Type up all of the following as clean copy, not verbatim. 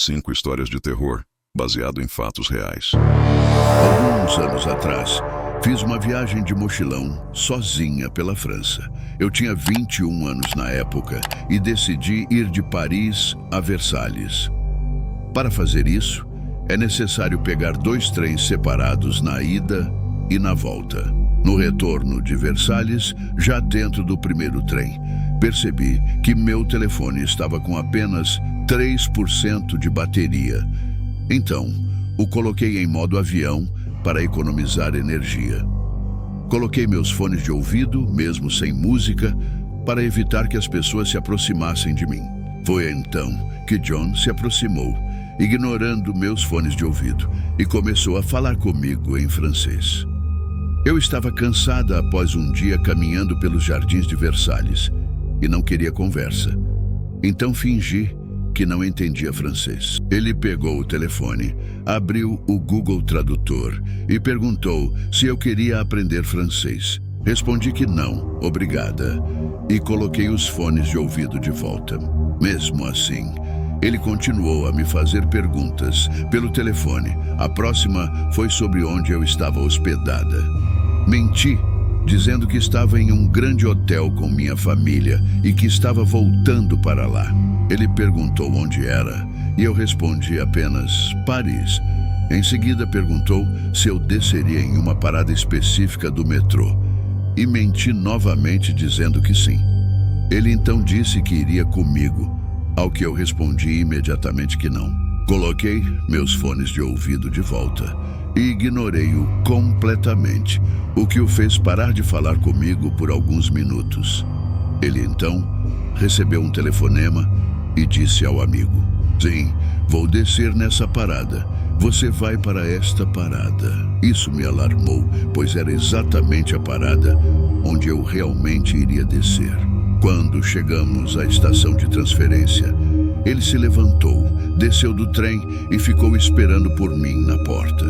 5 histórias de terror, baseado em fatos reais. Alguns anos atrás, fiz uma viagem de mochilão sozinha pela França. Eu tinha 21 anos na época e decidi ir de Paris a Versalhes. Para fazer isso, é necessário pegar 2 trens separados na ida e na volta. No retorno de Versalhes, já dentro do primeiro trem, percebi que meu telefone estava com apenas 3% de bateria. Então, o coloquei em modo avião para economizar energia. Coloquei meus fones de ouvido, mesmo sem música, para evitar que as pessoas se aproximassem de mim. Foi então que John se aproximou, ignorando meus fones de ouvido, e começou a falar comigo em francês. Eu estava cansada após um dia caminhando pelos jardins de Versalhes e não queria conversa. Então fingi que não entendia francês. Ele pegou o telefone, abriu o Google Tradutor e perguntou se eu queria aprender francês. Respondi que não, obrigada, e coloquei os fones de ouvido de volta. Mesmo assim, ele continuou a me fazer perguntas pelo telefone. A próxima foi sobre onde eu estava hospedada. Menti, dizendo que estava em um grande hotel com minha família e que estava voltando para lá. Ele perguntou onde era e eu respondi apenas Paris. Em seguida perguntou se eu desceria em uma parada específica do metrô e menti novamente dizendo que sim. Ele então disse que iria comigo, ao que eu respondi imediatamente que não. Coloquei meus fones de ouvido de volta e ignorei-o completamente, o que o fez parar de falar comigo por alguns minutos. Ele então recebeu um telefonema e disse ao amigo: "Sim, vou descer nessa parada. Você vai para esta parada." Isso me alarmou, pois era exatamente a parada onde eu realmente iria descer. Quando chegamos à estação de transferência, ele se levantou, desceu do trem e ficou esperando por mim na porta.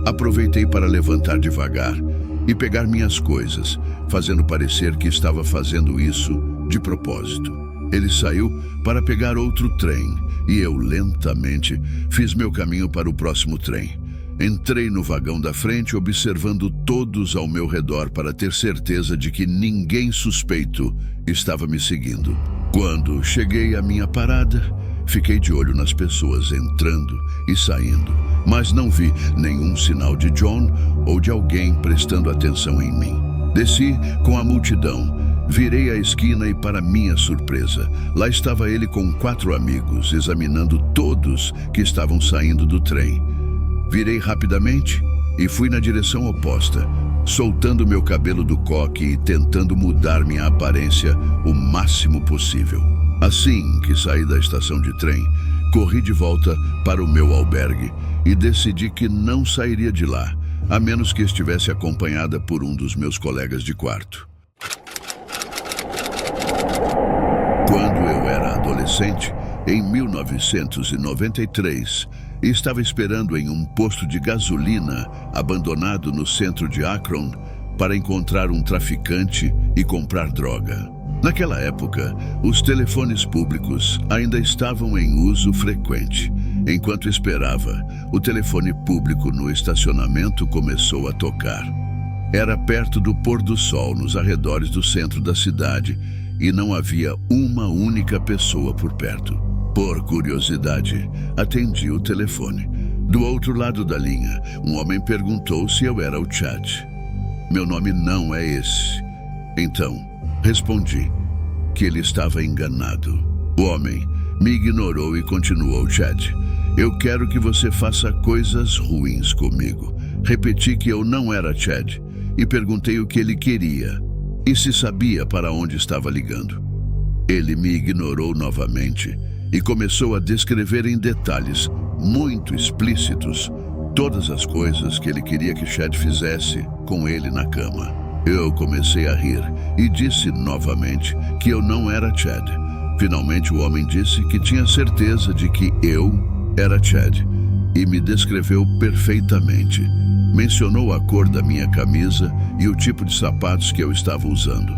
Aproveitei para levantar devagar e pegar minhas coisas, fazendo parecer que estava fazendo isso de propósito. Ele saiu para pegar outro trem e eu, lentamente, fiz meu caminho para o próximo trem. Entrei no vagão da frente, observando todos ao meu redor para ter certeza de que ninguém suspeito estava me seguindo. Quando cheguei à minha parada, fiquei de olho nas pessoas entrando e saindo, mas não vi nenhum sinal de John ou de alguém prestando atenção em mim. Desci com a multidão, virei a esquina e, para minha surpresa, lá estava ele com 4 amigos, examinando todos que estavam saindo do trem. Virei rapidamente e fui na direção oposta, soltando meu cabelo do coque e tentando mudar minha aparência o máximo possível. Assim que saí da estação de trem, corri de volta para o meu albergue e decidi que não sairia de lá, a menos que estivesse acompanhada por um dos meus colegas de quarto. Quando eu era adolescente, em 1993, estava esperando em um posto de gasolina abandonado no centro de Akron para encontrar um traficante e comprar droga. Naquela época, os telefones públicos ainda estavam em uso frequente. Enquanto esperava, o telefone público no estacionamento começou a tocar. Era perto do pôr do sol nos arredores do centro da cidade e não havia uma única pessoa por perto. Por curiosidade, atendi o telefone. Do outro lado da linha, um homem perguntou se eu era o Chad. Meu nome não é esse. Então, respondi que ele estava enganado. O homem me ignorou e continuou: "Chad, eu quero que você faça coisas ruins comigo." Repeti que eu não era Chad e perguntei o que ele queria e se sabia para onde estava ligando. Ele me ignorou novamente e começou a descrever em detalhes muito explícitos todas as coisas que ele queria que Chad fizesse com ele na cama. Eu comecei a rir e disse novamente que eu não era Chad. Finalmente o homem disse que tinha certeza de que eu era Chad e me descreveu perfeitamente. Mencionou a cor da minha camisa e o tipo de sapatos que eu estava usando.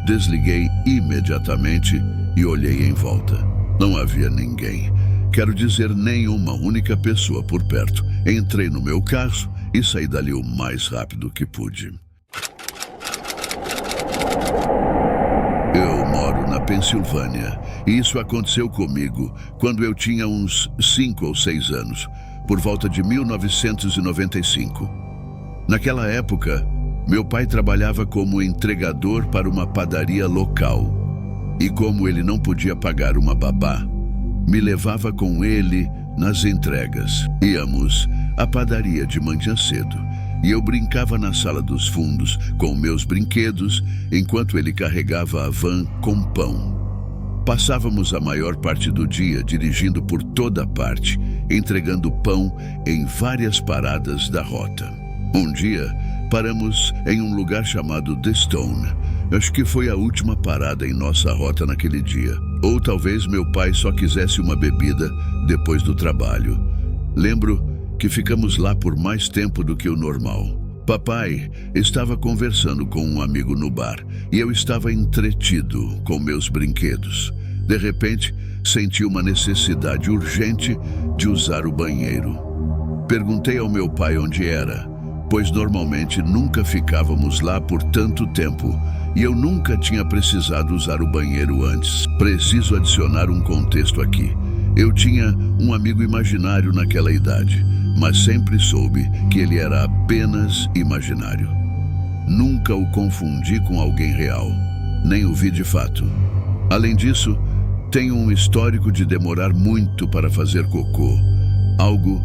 Desliguei imediatamente e olhei em volta. Não havia ninguém. Quero dizer, nenhuma única pessoa por perto. Entrei no meu carro e saí dali o mais rápido que pude. Eu moro na Pensilvânia e isso aconteceu comigo quando eu tinha uns 5 ou 6 anos, por volta de 1995. Naquela época, meu pai trabalhava como entregador para uma padaria local e como ele não podia pagar uma babá, me levava com ele nas entregas. Íamos à padaria de manhã cedo e eu brincava na sala dos fundos com meus brinquedos enquanto ele carregava a van com pão. Passávamos a maior parte do dia dirigindo por toda parte, entregando pão em várias paradas da rota. Um dia, paramos em um lugar chamado The Stone. Acho que foi a última parada em nossa rota naquele dia. Ou talvez meu pai só quisesse uma bebida depois do trabalho. Lembro que ficamos lá por mais tempo do que o normal. Papai estava conversando com um amigo no bar e eu estava entretido com meus brinquedos. De repente, senti uma necessidade urgente de usar o banheiro. Perguntei ao meu pai onde era, pois normalmente nunca ficávamos lá por tanto tempo e eu nunca tinha precisado usar o banheiro antes. Preciso adicionar um contexto aqui. Eu tinha um amigo imaginário naquela idade, mas sempre soube que ele era apenas imaginário. Nunca o confundi com alguém real, nem o vi de fato. Além disso, tenho um histórico de demorar muito para fazer cocô, algo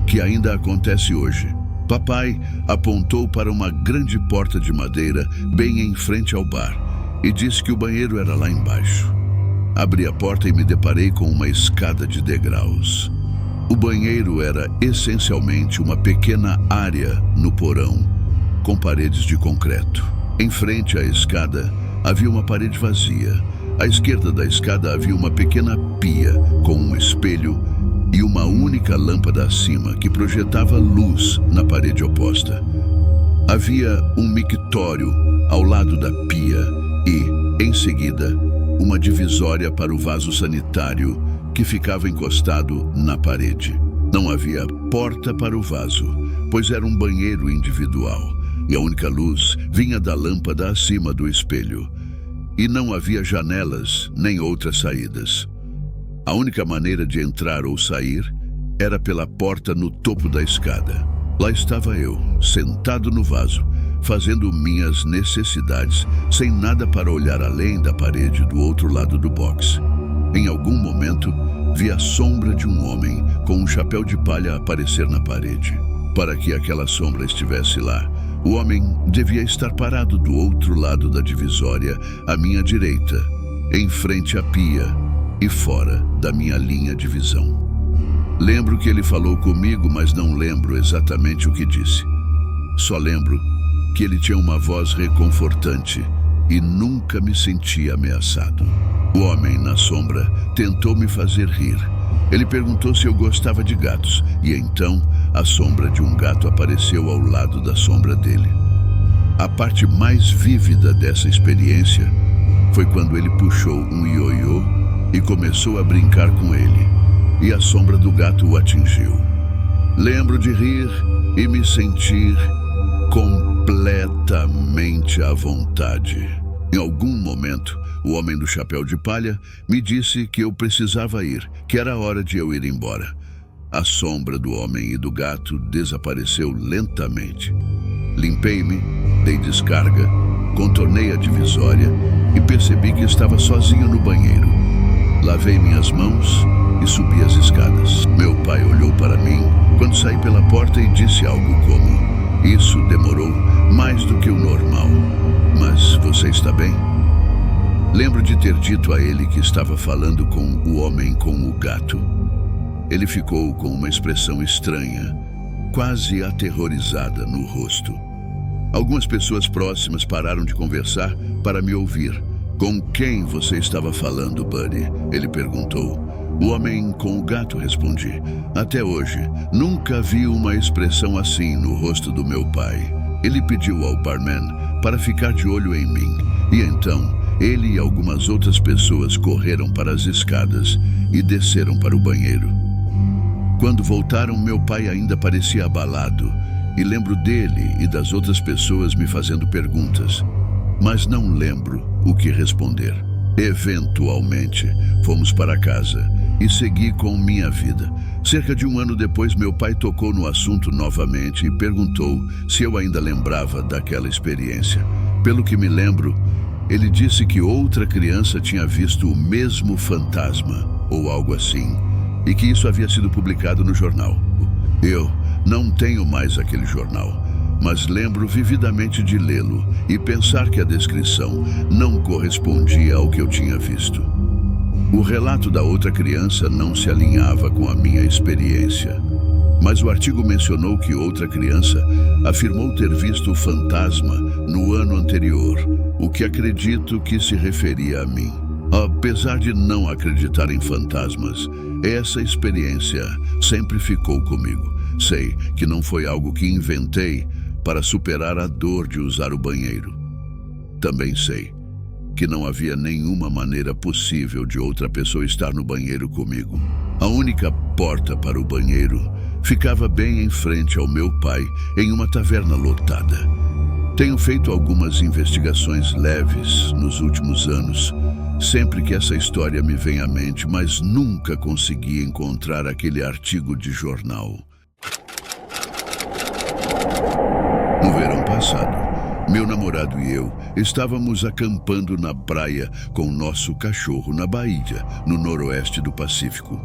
que ainda acontece hoje. Papai apontou para uma grande porta de madeira bem em frente ao bar e disse que o banheiro era lá embaixo. Abri a porta e me deparei com uma escada de degraus. O banheiro era essencialmente uma pequena área no porão, com paredes de concreto. Em frente à escada havia uma parede vazia. À esquerda da escada havia uma pequena pia com um espelho e uma única lâmpada acima que projetava luz na parede oposta. Havia um mictório ao lado da pia e, em seguida, uma divisória para o vaso sanitário que ficava encostado na parede. Não havia porta para o vaso, pois era um banheiro individual e a única luz vinha da lâmpada acima do espelho. E não havia janelas nem outras saídas. A única maneira de entrar ou sair era pela porta no topo da escada. Lá estava eu, sentado no vaso, fazendo minhas necessidades, sem nada para olhar além da parede do outro lado do box. Em algum momento, vi a sombra de um homem com um chapéu de palha aparecer na parede. Para que aquela sombra estivesse lá, o homem devia estar parado do outro lado da divisória, à minha direita, em frente à pia e fora da minha linha de visão. Lembro que ele falou comigo, mas não lembro exatamente o que disse. Só lembro que ele tinha uma voz reconfortante e nunca me senti ameaçado. O homem na sombra tentou me fazer rir. Ele perguntou se eu gostava de gatos e então a sombra de um gato apareceu ao lado da sombra dele. A parte mais vívida dessa experiência foi quando ele puxou um ioiô e começou a brincar com ele, e a sombra do gato o atingiu. Lembro de rir e me sentir completamente à vontade. Em algum momento, o homem do chapéu de palha me disse que eu precisava ir, que era hora de eu ir embora. A sombra do homem e do gato desapareceu lentamente. Limpei-me, dei descarga, contornei a divisória e percebi que estava sozinho no banheiro. Lavei minhas mãos e subi as escadas. Meu pai olhou para mim quando saí pela porta e disse algo como: "Isso demorou mais do que o normal, mas você está bem?" Lembro de ter dito a ele que estava falando com o homem com o gato. Ele ficou com uma expressão estranha, quase aterrorizada no rosto. Algumas pessoas próximas pararam de conversar para me ouvir. "Com quem você estava falando, Buddy?" ele perguntou. "O homem com o gato", respondi. Até hoje, nunca vi uma expressão assim no rosto do meu pai. Ele pediu ao barman para ficar de olho em mim, e então ele e algumas outras pessoas correram para as escadas e desceram para o banheiro. Quando voltaram, meu pai ainda parecia abalado, e lembro dele e das outras pessoas me fazendo perguntas, mas não lembro o que responder. Eventualmente, fomos para casa e segui com minha vida. Cerca de um ano depois, meu pai tocou no assunto novamente e perguntou se eu ainda lembrava daquela experiência. Pelo que me lembro, ele disse que outra criança tinha visto o mesmo fantasma, ou algo assim, e que isso havia sido publicado no jornal. Eu não tenho mais aquele jornal, mas lembro vividamente de lê-lo e pensar que a descrição não correspondia ao que eu tinha visto. O relato da outra criança não se alinhava com a minha experiência, mas o artigo mencionou que outra criança afirmou ter visto o fantasma no ano anterior, o que acredito que se referia a mim. Apesar de não acreditar em fantasmas, essa experiência sempre ficou comigo. Sei que não foi algo que inventei para superar a dor de usar o banheiro. Também sei que não havia nenhuma maneira possível de outra pessoa estar no banheiro comigo. A única porta para o banheiro ficava bem em frente ao meu pai, em uma taverna lotada. Tenho feito algumas investigações leves nos últimos anos, sempre que essa história me vem à mente, mas nunca consegui encontrar aquele artigo de jornal. No verão passado, meu namorado e eu estávamos acampando na praia com nosso cachorro na Bahia, no noroeste do Pacífico.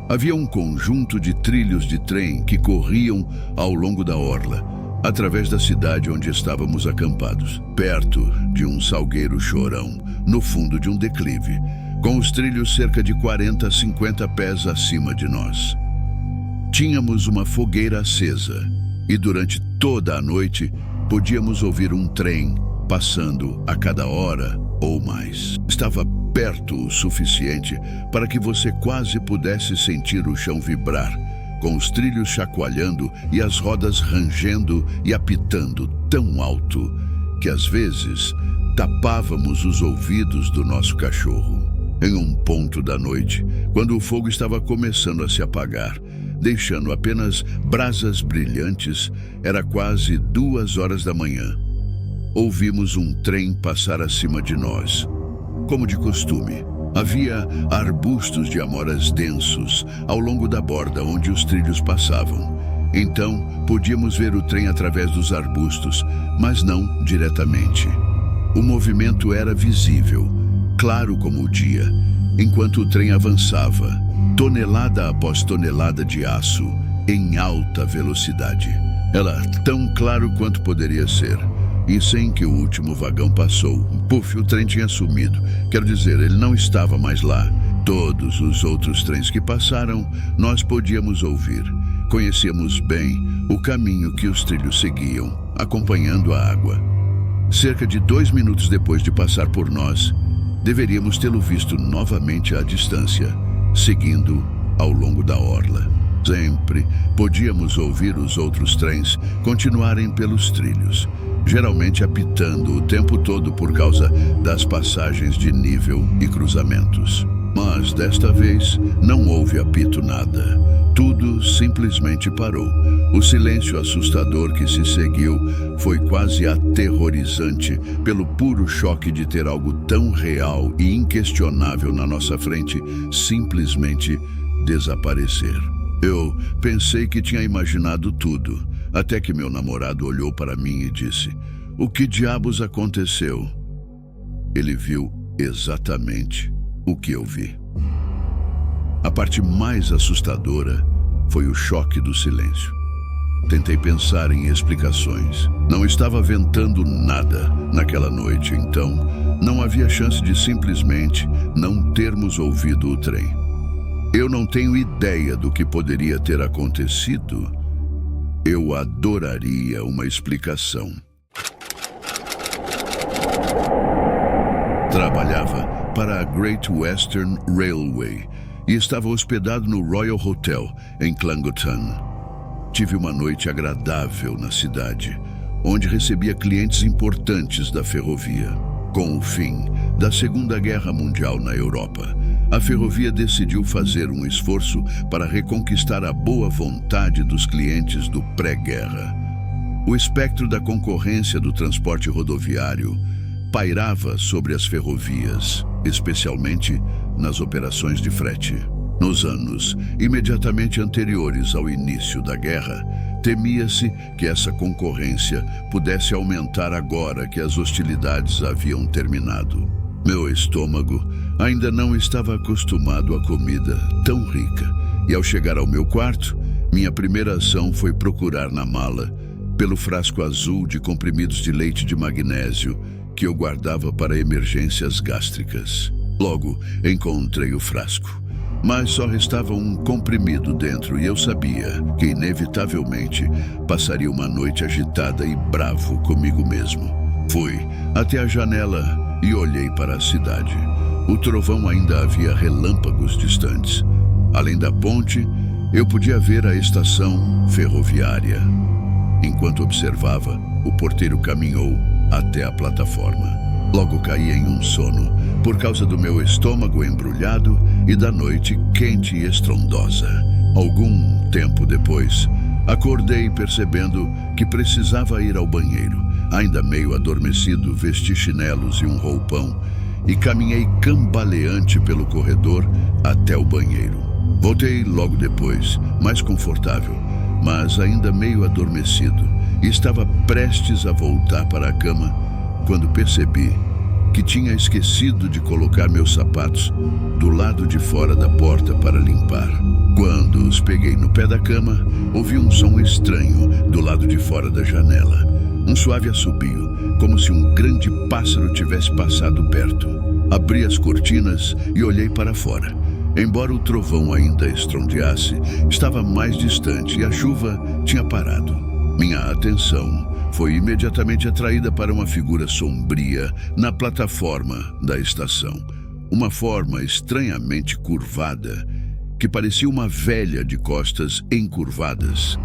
Havia um conjunto de trilhos de trem que corriam ao longo da orla, através da cidade onde estávamos acampados, perto de um salgueiro chorão, no fundo de um declive, com os trilhos cerca de 40 a 50 pés acima de nós. Tínhamos uma fogueira acesa e durante toda a noite podíamos ouvir um trem passando a cada hora ou mais. Estava perto o suficiente para que você quase pudesse sentir o chão vibrar, com os trilhos chacoalhando e as rodas rangendo e apitando tão alto que às vezes tapávamos os ouvidos do nosso cachorro. Em um ponto da noite, quando o fogo estava começando a se apagar, deixando apenas brasas brilhantes, era quase 2 horas da manhã. Ouvimos um trem passar acima de nós. Como de costume, havia arbustos de amoras densos ao longo da borda onde os trilhos passavam. Então, podíamos ver o trem através dos arbustos, mas não diretamente. O movimento era visível, claro como o dia, enquanto o trem avançava, tonelada após tonelada de aço, em alta velocidade. Era tão claro quanto poderia ser. E sem que o último vagão passou, puf, o trem tinha sumido. Quero dizer, ele não estava mais lá. Todos os outros trens que passaram, nós podíamos ouvir. Conhecíamos bem o caminho que os trilhos seguiam, acompanhando a água. Cerca de 2 minutos depois de passar por nós, deveríamos tê-lo visto novamente à distância, seguindo ao longo da orla. Sempre podíamos ouvir os outros trens continuarem pelos trilhos, geralmente apitando o tempo todo por causa das passagens de nível e cruzamentos. Mas desta vez não houve apito nada. Tudo simplesmente parou. O silêncio assustador que se seguiu foi quase aterrorizante pelo puro choque de ter algo tão real e inquestionável na nossa frente simplesmente desaparecer. Eu pensei que tinha imaginado tudo, até que meu namorado olhou para mim e disse: "O que diabos aconteceu?" Ele viu exatamente o que eu vi. A parte mais assustadora foi o choque do silêncio. Tentei pensar em explicações. Não estava ventando nada naquela noite, então não havia chance de simplesmente não termos ouvido o trem. Eu não tenho ideia do que poderia ter acontecido. Eu adoraria uma explicação. Trabalhava para a Great Western Railway e estava hospedado no Royal Hotel, em Clangoton. Tive uma noite agradável na cidade, onde recebia clientes importantes da ferrovia. Com o fim da Segunda Guerra Mundial na Europa, a ferrovia decidiu fazer um esforço para reconquistar a boa vontade dos clientes do pré-guerra. O espectro da concorrência do transporte rodoviário pairava sobre as ferrovias, especialmente nas operações de frete. Nos anos imediatamente anteriores ao início da guerra, temia-se que essa concorrência pudesse aumentar agora que as hostilidades haviam terminado. Meu estômago ainda não estava acostumado à comida tão rica, e ao chegar ao meu quarto, minha primeira ação foi procurar na mala pelo frasco azul de comprimidos de leite de magnésio que eu guardava para emergências gástricas. Logo, encontrei o frasco, mas só restava um comprimido dentro e eu sabia que inevitavelmente passaria uma noite agitada e bravo comigo mesmo. Fui até a janela e olhei para a cidade. O trovão ainda havia relâmpagos distantes. Além da ponte, eu podia ver a estação ferroviária. Enquanto observava, o porteiro caminhou até a plataforma. Logo caí em um sono, por causa do meu estômago embrulhado e da noite quente e estrondosa. Algum tempo depois, acordei percebendo que precisava ir ao banheiro. Ainda meio adormecido, vesti chinelos e um roupão e caminhei cambaleante pelo corredor até o banheiro. Voltei logo depois, mais confortável, mas ainda meio adormecido, e estava prestes a voltar para a cama quando percebi que tinha esquecido de colocar meus sapatos do lado de fora da porta para limpar. Quando os peguei no pé da cama, ouvi um som estranho do lado de fora da janela. Um suave assobio, como se um grande pássaro tivesse passado perto. Abri as cortinas e olhei para fora. Embora o trovão ainda estrondeasse, estava mais distante e a chuva tinha parado. Minha atenção foi imediatamente atraída para uma figura sombria na plataforma da estação. Uma forma estranhamente curvada, que parecia uma velha de costas encurvadas.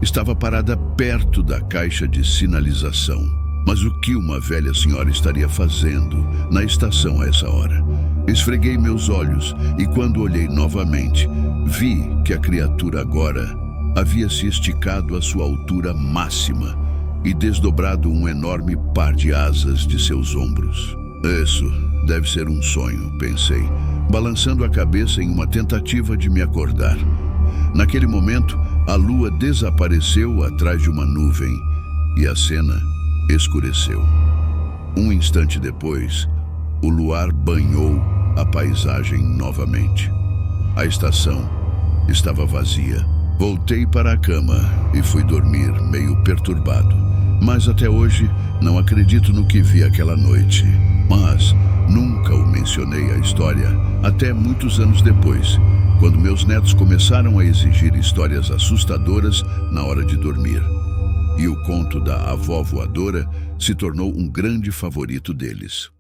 Estava parada perto da caixa de sinalização. Mas o que uma velha senhora estaria fazendo na estação a essa hora? Esfreguei meus olhos e quando olhei novamente, vi que a criatura agora havia se esticado à sua altura máxima e desdobrado um enorme par de asas de seus ombros. Isso deve ser um sonho, pensei, balançando a cabeça em uma tentativa de me acordar. Naquele momento, a lua desapareceu atrás de uma nuvem e a cena escureceu. Um instante depois, o luar banhou a paisagem novamente. A estação estava vazia. Voltei para a cama e fui dormir meio perturbado. Mas até hoje não acredito no que vi aquela noite. Mas nunca o mencionei a história até muitos anos depois, quando meus netos começaram a exigir histórias assustadoras na hora de dormir. E o conto da avó voadora se tornou um grande favorito deles.